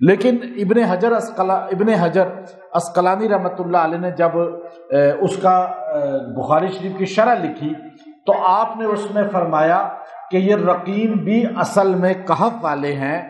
لیکن ابن حجر اسقلانی رحمۃ اللہ علیہ نے جب اس کا بخاری شریف کی شرح لکھی تو آپ نے اس میں فرمایا کہ یہ رقیم بھی اصل میں کہف والے ہیں،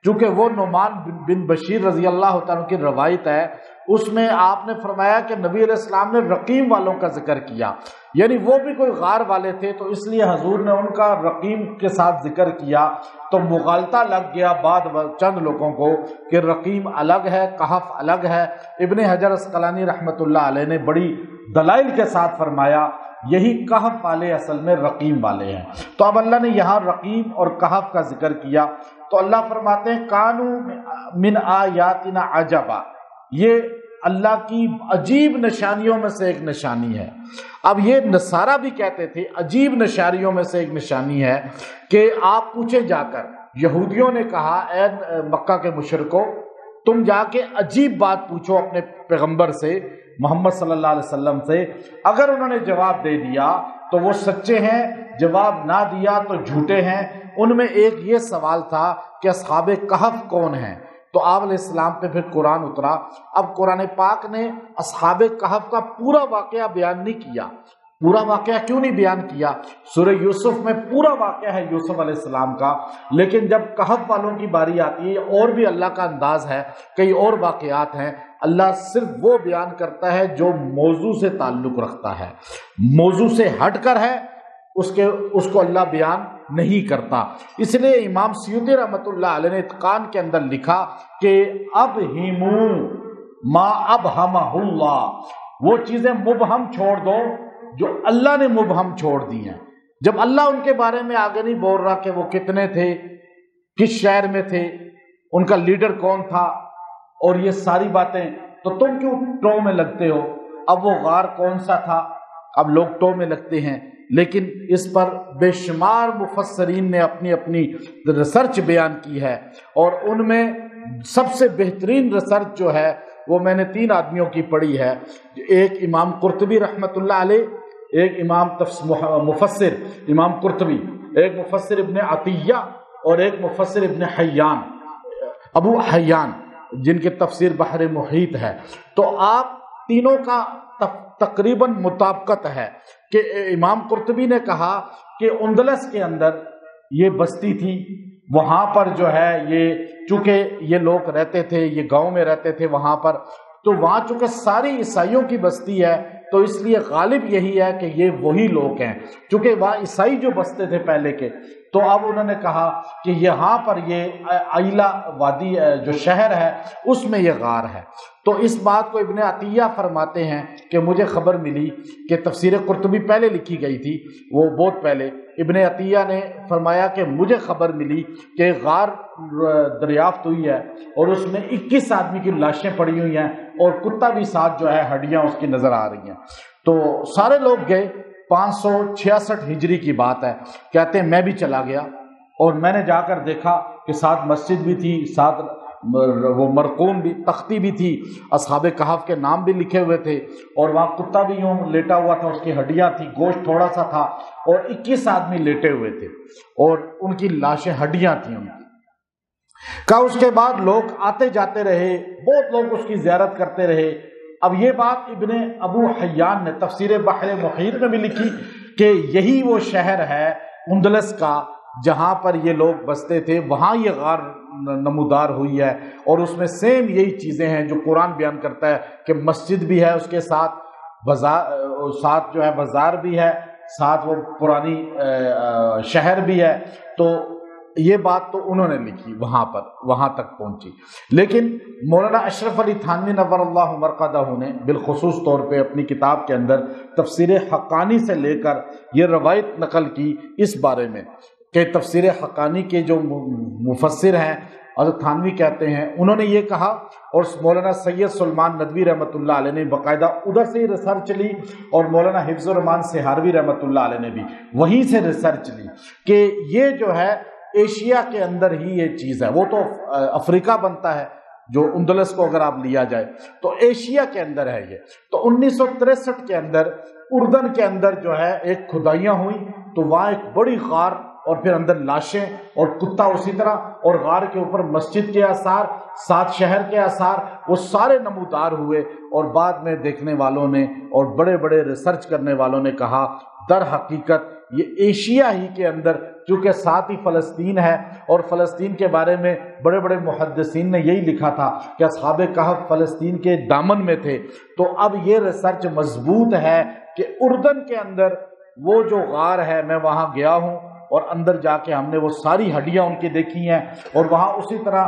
چونکہ وہ نعمان بن بشیر رضی اللہ تعالیٰ کی روایت ہے، اس میں آپ نے فرمایا کہ نبی علیہ السلام نے رقیم والوں کا ذکر کیا، یعنی وہ بھی کوئی غار والے تھے، تو اس لیے حضور نے ان کا رقیم کے ساتھ ذکر کیا، تو مغالطہ لگ گیا بعد چند لوگوں کو کہ رقیم الگ ہے، کہف الگ ہے۔ ابن حجر اسقلانی رحمۃ اللہ علیہ نے بڑی دلائل کے ساتھ فرمایا یہی کہف والے اصل میں رقیم والے ہیں۔ تو اب اللہ نے یہاں رقیم اور کہف کا ذکر کیا، تو اللہ فرماتے ہیں کانو من آیاتنا عجبا، یہ اللہ کی عجیب نشانیوں میں سے ایک نشانی ہے۔ اب یہ نصارہ بھی کہتے تھے عجیب نشانیوں میں سے ایک نشانی ہے کہ آپ پوچھے جا کر، یہودیوں نے کہا اے مکہ کے مشرکو تم جا کے عجیب بات پوچھو اپنے پیغمبر سے محمد صلی اللہ علیہ وسلم سے، اگر انہوں نے جواب دے دیا تو وہ سچے ہیں، جواب نہ دیا تو جھوٹے ہیں۔ ان میں ایک یہ سوال تھا کہ اصحاب کہف کون ہیں، تو آپ علیہ السلام پہ پھر قرآن اترا۔ اب قرآن پاک نے اصحاب کہف کا پورا واقعہ بیان نہیں کیا۔ پورا واقعہ کیوں نہیں بیان کیا؟ سورہ یوسف میں پورا واقعہ ہے یوسف علیہ السلام کا، لیکن جب کہف والوں کی باری آتی ہے اور بھی اللہ کا انداز ہے، کئی اور واقعات ہیں، اللہ صرف وہ بیان کرتا ہے جو موضوع سے تعلق رکھتا ہے، موضوع سے ہٹ کر ہے اس کو اللہ بیان نہیں کرتا۔ اس لیے امام سیوطی رحمۃ اللہ علیہ نے اتقان کے اندر لکھا کہ ابہموا ما ابہمہ اللہ، وہ چیزیں مبہم چھوڑ دو جو اللہ نے مبہم چھوڑ دی ہیں۔ جب اللہ ان کے بارے میں آگے نہیں بول رہا کہ وہ کتنے تھے، کس شہر میں تھے، ان کا لیڈر کون تھا اور یہ ساری باتیں، تو تم کیوں ٹو میں لگتے ہو؟ اب وہ غار کون سا تھا، اب لوگ ٹو میں لگتے ہیں، لیکن اس پر بے شمار مفسرین نے اپنی اپنی ریسرچ بیان کی ہے، اور ان میں سب سے بہترین ریسرچ جو ہے وہ میں نے 3 آدمیوں کی پڑھی ہے، ایک امام قرطبی رحمۃ اللہ علیہ، ایک مفسر امام قرطبی، ایک مفسر ابن عطیہ اور ایک مفسر ابن حیان، ابو حیان، جن کے تفسیر بحر محیط ہے۔ تو آپ تینوں کا تقریباً مطابقت ہے کہ امام قرطبی نے کہا کہ اندلس کے اندر یہ بستی تھی، وہاں پر جو ہے یہ چونکہ یہ لوگ رہتے تھے، یہ گاؤں میں رہتے تھے وہاں پر، تو وہاں چونکہ ساری عیسائیوں کی بستی ہے تو اس لیے غالب یہی ہے کہ یہ وہی لوگ ہیں، چونکہ وہاں عیسائی جو بستے تھے پہلے کے، تو اب انہوں نے کہا کہ یہاں پر یہ عیلہ وادی جو شہر ہے اس میں یہ غار ہے۔ تو اس بات کو ابن عطیہ فرماتے ہیں کہ مجھے خبر ملی کہ تفسیر قرطبی پہلے لکھی گئی تھی، وہ بہت پہلے، ابن عطیہ نے فرمایا کہ مجھے خبر ملی کہ غار دریافت ہوئی ہے اور اس میں 21 آدمی کی لاشیں پڑی ہوئی ہیں اور کتا بھی ساتھ جو ہے ہڈیاں اس کی نظر آ رہی ہیں۔ تو سارے لوگ گئے، 566 ہجری کی بات ہے، کہتے ہیں میں بھی چلا گیا اور میں نے جا کر دیکھا کہ ساتھ مسجد بھی تھی، ساتھ وہ مرقوم بھی، تختی بھی تھی، اصحاب کہف کے نام بھی لکھے ہوئے تھے، اور وہاں کتا بھی یوں لیٹا ہوا تھا، اس کی ہڈیاں تھی، گوشت تھوڑا سا تھا، اور 21 آدمی لیٹے ہوئے تھے اور ان کی لاشیں ہڈیاں تھیں ان کی۔ کہا اس کے بعد لوگ آتے جاتے رہے، بہت لوگ اس کی زیارت کرتے رہے۔ اب یہ بات ابن ابو حیان نے تفسیر بحر محیط میں بھی لکھی کہ یہی وہ شہر ہے اندلس کا جہاں پر یہ لوگ بستے تھے، وہاں یہ غار نمودار ہوئی ہے، اور اس میں سیم یہی چیزیں ہیں جو قرآن بیان کرتا ہے کہ مسجد بھی ہے، اس کے ساتھ ساتھ جو ہے بازار بھی ہے، ساتھ وہ پرانی شہر بھی ہے۔ تو یہ بات تو انہوں نے لکھی، وہاں تک پہنچی۔ لیکن مولانا اشرف علی تھانوی نور اللہ مرقدہ نے بالخصوص طور پہ اپنی کتاب کے اندر تفسیر حقانی سے لے کر یہ روایت نقل کی اس بارے میں کہ تفسیر حقانی کے جو مفسر ہیں حضرت تھانوی کہتے ہیں، انہوں نے یہ کہا، اور مولانا سید سلمان ندوی رحمۃ اللہ علیہ نے باقاعدہ ادھر سے ریسرچ لی، اور مولانا حفظ الرحمان سہاروی رحمۃ اللہ علیہ نے بھی وہیں سے ریسرچ لی کہ یہ جو ہے ایشیا کے اندر ہی یہ چیز ہے، وہ تو افریقہ بنتا ہے جو اندلس کو اگر آپ لیا جائے تو ایشیا کے اندر ہے یہ۔ تو 1963 کے اندر اردن کے اندر جو ہے ایک کھدائیاں ہوئی، تو وہاں ایک بڑی غار اور پھر اندر لاشیں اور کتا اسی طرح، اور غار کے اوپر مسجد کے آثار، 7 شہر کے آثار، وہ سارے نمودار ہوئے۔ اور بعد میں دیکھنے والوں نے اور بڑے بڑے ریسرچ کرنے والوں نے کہا در حقیقت یہ ایشیا ہی کے اندر، چونکہ ساتھ ہی فلسطین ہے، اور فلسطین کے بارے میں بڑے بڑے محدثین نے یہی لکھا تھا کہ اصحاب کہف فلسطین کے دامن میں تھے۔ تو اب یہ ریسرچ مضبوط ہے کہ اردن کے اندر وہ جو غار ہے، میں وہاں گیا ہوں اور اندر جا کے ہم نے وہ ساری ہڈیاں ان کی دیکھی ہیں، اور وہاں اسی طرح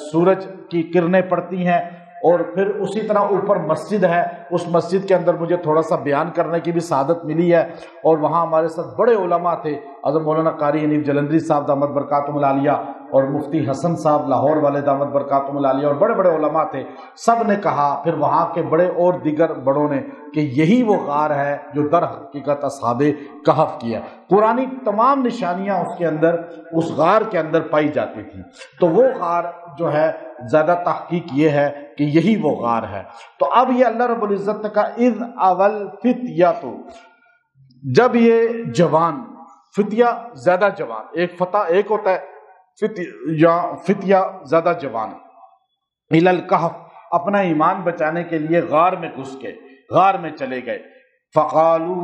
سورج کی کرنیں پڑتی ہیں، اور پھر اسی طرح اوپر مسجد ہے، اس مسجد کے اندر مجھے تھوڑا سا بیان کرنے کی بھی سعادت ملی ہے، اور وہاں ہمارے ساتھ بڑے علماء تھے، حضرت مولانا قاری حنیف جلندری صاحب دامت برکاتہم العالیہ، اور مفتی حسن صاحب لاہور والے دامت برکاتہم العالیہ، اور بڑے بڑے علماء تھے۔ سب نے کہا، پھر وہاں کے بڑے اور دیگر بڑوں نے، کہ یہی وہ غار ہے جو در حقیقت اصحاب کہف کی ہے۔ قرآنی تمام نشانیاں اس کے اندر، اس غار کے اندر پائی جاتی تھیں۔ تو وہ غار جو ہے زیادہ تحقیق یہ ہے کہ یہی وہ غار ہے۔ تو اب یہ اللہ رب العزت نے کہا اذ اول فتیۃ، جب یہ جوان، فتیہ زیادہ جوان، ایک فتح ایک ہوتا ہے فتیہ زیادہ جوان، الی الکہف، اپنا ایمان بچانے کے لیے غار میں گھس کے غار میں چلے گئے، فقالو،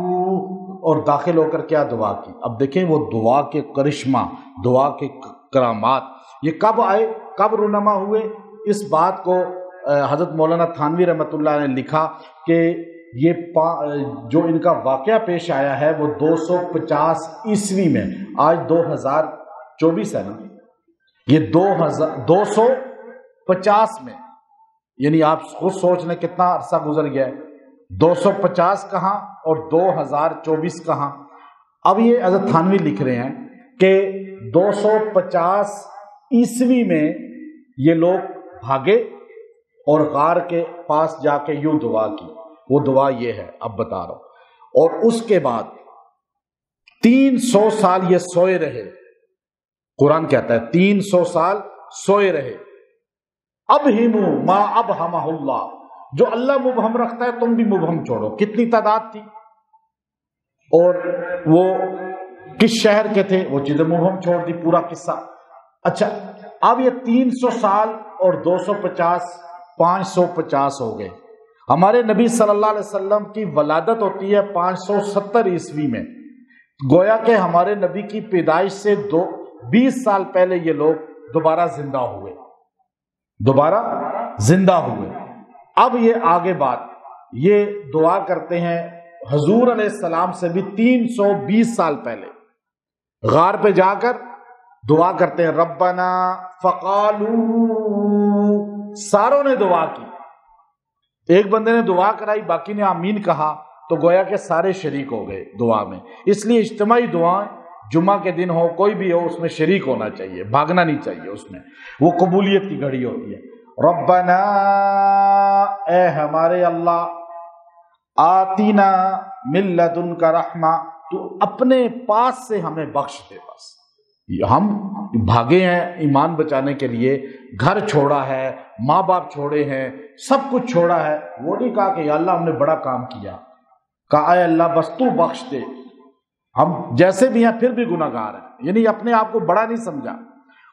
اور داخل ہو کر کیا دعا کی۔ اب دیکھیں وہ دعا کے کرشمہ، دعا کے کرامات یہ کب آئے، کب رونما ہوئے۔ اس بات کو حضرت مولانا تھانوی رحمۃ اللہ نے لکھا کہ یہ جو ان کا واقعہ پیش آیا ہے وہ 250 عیسوی میں، آج 2024 ہے نا، یہ 250 میں، یعنی آپ خود سوچ لیں کتنا عرصہ گزر گیا ہے، 250 کہاں اور 2024 کہاں۔ اب یہ حضرت تھانوی لکھ رہے ہیں کہ 250 عیسوی میں یہ لوگ بھاگے اور غار کے پاس جا کے یوں دعا کی۔ وہ دعا یہ ہے، اب بتا رہا ہوں۔ اور اس کے بعد 300 سال یہ سوئے رہے، قرآن کہتا ہے 300 سال سوئے رہے۔ ابہموا ما ابہمہ اللہ، جو اللہ مبہم رکھتا ہے تم بھی مبہم چھوڑو۔ کتنی تعداد تھی اور وہ کس شہر کے تھے، وہ چیزیں مبہم چھوڑ دی، پورا قصہ۔ اچھا، اب یہ 300 سال اور 250 550 ہو گئے۔ ہمارے نبی صلی اللہ علیہ وسلم کی ولادت ہوتی ہے 570 عیسوی میں، گویا کہ ہمارے نبی کی پیدائش سے 20 سال پہلے یہ لوگ دوبارہ زندہ ہوئے، دوبارہ زندہ ہوئے۔ اب یہ آگے بات، یہ دعا کرتے ہیں حضور علیہ السلام سے بھی 320 سال پہلے، غار پہ جا کر دعا کرتے ہیں ربنا فقالو، ساروں نے دعا کی، ایک بندے نے دعا کرائی باقی نے آمین کہا تو گویا کہ سارے شریک ہو گئے دعا میں۔ اس لیے اجتماعی دعائیں جمعہ کے دن ہو، کوئی بھی ہو، اس میں شریک ہونا چاہیے، بھاگنا نہیں چاہیے، اس میں وہ قبولیت کی گھڑی ہوتی ہے۔ ربنا، اے ہمارے اللہ، آتینا من لدنک رحمہ، تو اپنے پاس سے ہمیں بخش دے۔ بس ہم بھاگے ہیں ایمان بچانے کے لیے، گھر چھوڑا ہے، ماں باپ چھوڑے ہیں، سب کچھ چھوڑا ہے، وہ نہیں کہا کہ یا اللہ ہم نے بڑا کام کیا، کہا اے اللہ بس تو بخش دے، ہم جیسے بھی ہیں پھر بھی گناہگار ہیں، یعنی اپنے آپ کو بڑا نہیں سمجھا۔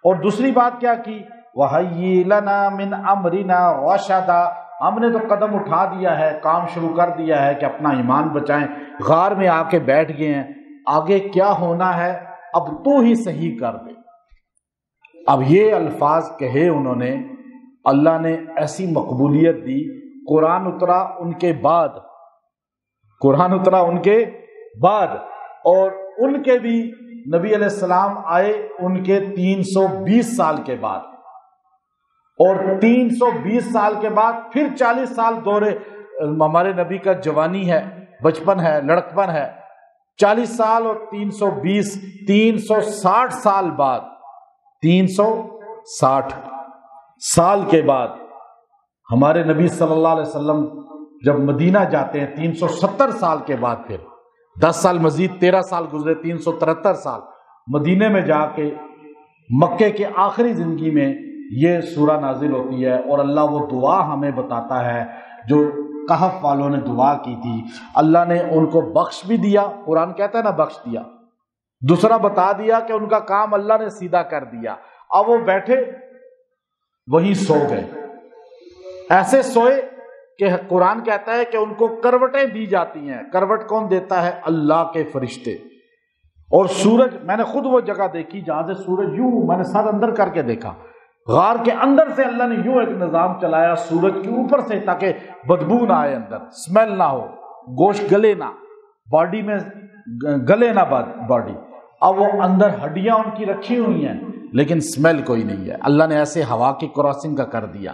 اور دوسری بات کیا کی، وَهَيِّ لَنَا مِنْ أَمْرِنَا رَشَدًا، ہم نے تو قدم اٹھا دیا ہے، کام شروع کر دیا ہے کہ اپنا ایمان بچائیں، غار میں آ کے بیٹھ گئے ہیں، آگے کیا ہونا ہے اب تو ہی صحیح کر دے۔ اب یہ الفاظ کہے انہوں نے، اللہ نے ایسی مقبولیت دی، قرآن اترا ان کے بعد، قرآن اترا ان کے بعد، اور ان کے بھی نبی علیہ السلام آئے ان کے 320 سال کے بعد، اور 320 سال کے بعد پھر 40 سال دورے ہمارے نبی کا جوانی ہے، بچپن ہے، لڑکپن ہے، 40 سال اور 320 360 سال بعد، 360 سال کے بعد ہمارے نبی صلی اللہ علیہ وسلم جب مدینہ جاتے ہیں، 370 سال کے بعد پھر 10 سال مزید 13 سال گزرے، 373 سال مدینے میں جا کے مکے کے آخری زندگی میں یہ سورہ نازل ہوتی ہے، اور اللہ وہ دعا ہمیں بتاتا ہے جو کہف والوں نے دعا کی تھی، اللہ نے ان کو بخش بھی دیا، قرآن کہتا ہے نا بخش دیا، دوسرا بتا دیا کہ ان کا کام اللہ نے سیدھا کر دیا، اب وہ بیٹھے وہیں سو گئے، ایسے سوئے کہ قرآن کہتا ہے کہ ان کو کروٹیں دی جاتی ہیں۔ کروٹ کون دیتا ہے؟ اللہ کے فرشتے۔ اور سورج، میں نے خود وہ جگہ دیکھی جہاں سے سورج یوں، میں نے سر اندر کر کے دیکھا، غار کے اندر سے اللہ نے یوں ایک نظام چلایا سورج کے اوپر سے، تاکہ بدبو نہ آئے، اندر سمیل نہ ہو، گوشت گلے نہ، باڈی میں گلے نہ باڈی۔ اب وہ اندر ہڈیاں ان کی رکھی ہوئی ہیں لیکن سمیل کوئی نہیں ہے، اللہ نے ایسے ہوا کی کراسنگ کا کر دیا۔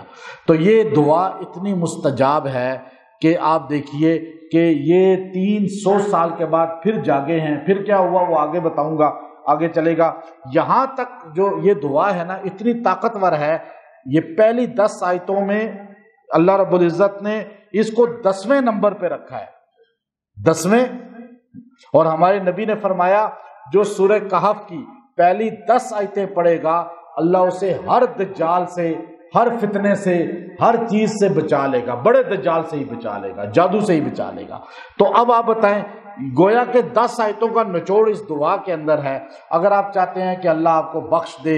تو یہ دعا اتنی مستجاب ہے کہ آپ دیکھیے کہ یہ 300 سال کے بعد پھر جاگے ہیں۔ پھر کیا ہوا وہ آگے بتاؤں گا، آگے چلے گا۔ یہاں تک جو یہ دعا ہے نا اتنی طاقتور ہے، یہ پہلی 10 آیتوں میں اللہ رب العزت نے اس کو 10ویں نمبر پہ رکھا ہے، 10ویں۔ اور ہمارے نبی نے فرمایا جو سورہ کہف کی پہلی 10 آیتیں پڑھے گا اللہ اسے ہر دجال سے، ہر فتنے سے، ہر چیز سے بچا لے گا، بڑے دجال سے ہی بچا لے گا، جادو سے ہی بچا لے گا۔ تو اب آپ بتائیں، گویا کہ 10 آیتوں کا نچوڑ اس دعا کے اندر ہے۔ اگر آپ چاہتے ہیں کہ اللہ آپ کو بخش دے،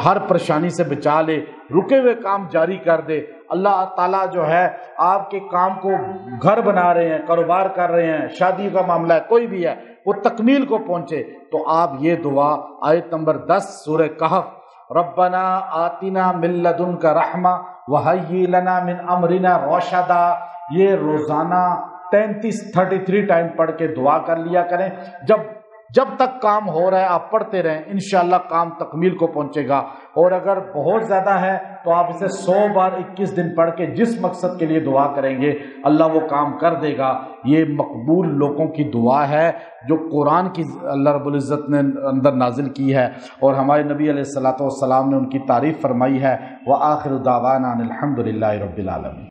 ہر پریشانی سے بچا لے، رکے ہوئے کام جاری کر دے، اللہ تعالیٰ جو ہے آپ کے کام کو، گھر بنا رہے ہیں، کاروبار کر رہے ہیں، شادی کا معاملہ ہے، کوئی بھی ہے، وہ تکمیل کو پہنچے، تو آپ یہ دعا آیت نمبر 10 سورہ کہف، ربنا آتنا من لدنک رحمہ وہیئ لنا من امرنا رشدا، یہ روزانہ 33 ٹائم پڑھ کے دعا کر لیا کریں۔ جب تک کام ہو رہا ہے آپ پڑھتے رہیں، انشاءاللہ کام تکمیل کو پہنچے گا۔ اور اگر بہت زیادہ ہے تو آپ اسے 100 بار 21 دن پڑھ کے جس مقصد کے لیے دعا کریں گے اللہ وہ کام کر دے گا۔ یہ مقبول لوگوں کی دعا ہے جو قرآن کی اللہ رب العزت نے اندر نازل کی ہے، اور ہمارے نبی علیہ الصلوۃ والسلام نے ان کی تعریف فرمائی ہے۔ وآخر دعوانا ان الحمد للہ رب العالمین۔